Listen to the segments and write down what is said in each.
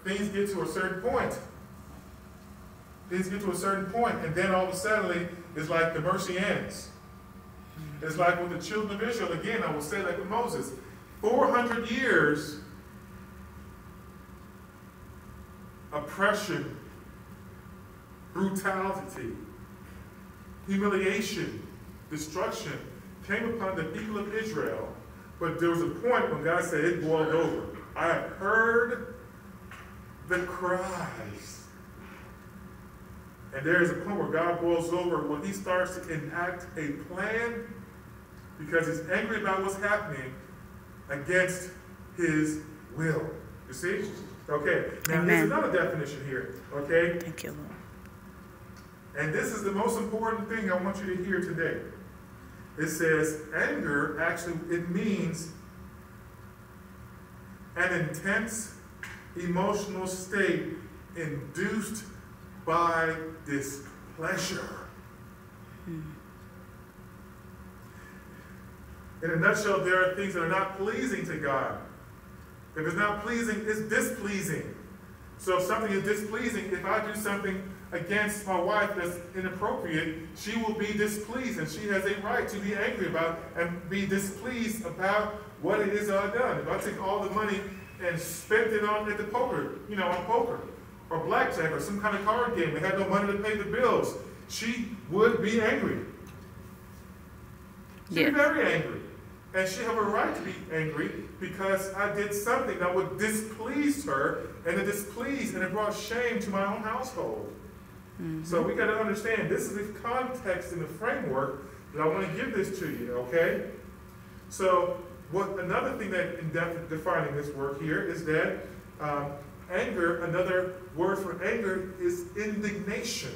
things get to a certain point. Things get to a certain point, and then all of a sudden, it's like the mercy ends. It's like with the children of Israel, again, I will say like with Moses, 400 years, oppression, brutality, humiliation, destruction came upon the people of Israel, but there was a point when God said it boiled over. I have heard the cries. And there is a point where God boils over when he starts to enact a plan because he's angry about what's happening against his will. You see? Okay. Now, Amen. There's another definition here. Okay? Thank you, Lord. And this is the most important thing I want you to hear today. It says anger, actually, it means an intense emotional state induced by displeasure. In a nutshell, there are things that are not pleasing to God. If it's not pleasing, it's displeasing. So if something is displeasing, if I do something against my wife that's inappropriate, she will be displeased, and she has a right to be angry about and be displeased about what it is that I've done. If I take all the money and spent it on at the poker, on poker, or blackjack, or some kind of card game, and had no money to pay the bills, she would be angry. She'd be very angry. And she have a right to be angry because I did something that would displease her, and it displeased, and it brought shame to my own household. So we got to understand, this is the context and the framework that I want to give this to you, okay? So another thing that in defining this work here is that anger, another word for anger is indignation.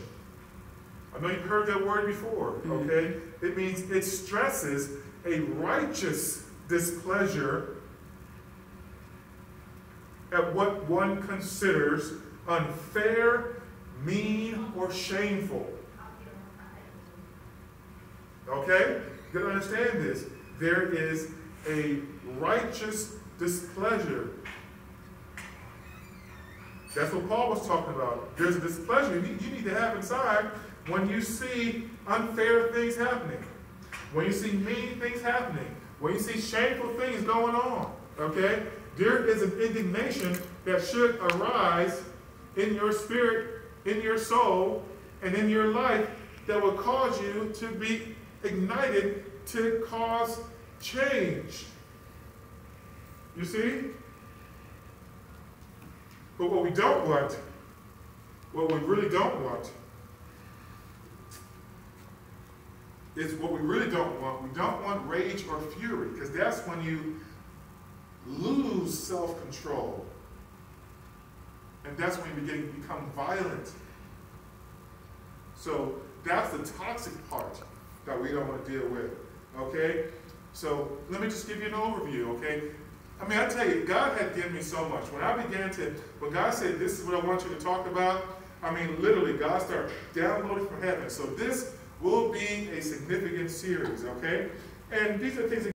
I know you've heard that word before, okay? It means it stresses a righteous displeasure at what one considers unfair, mean, or shameful. Okay? You gotta understand this. There is a righteous displeasure. That's what Paul was talking about. There's a displeasure you need to have inside when you see unfair things happening, when you see mean things happening, when you see shameful things going on. Okay? There is an indignation that should arise in your spirit, in your soul, and in your life that will cause you to be ignited to cause change. You see? But what we don't want, what we really don't want, is what we really don't want. We don't want rage or fury, because that's when you lose self-control. And that's when you become violent. So that's the toxic part that we don't want to deal with. Okay? So let me just give you an overview, okay? I mean, I tell you, God had given me so much. When God said, this is what I want you to talk about, I mean, literally, God started downloading from heaven. So this will be a significant series, okay? And these are things that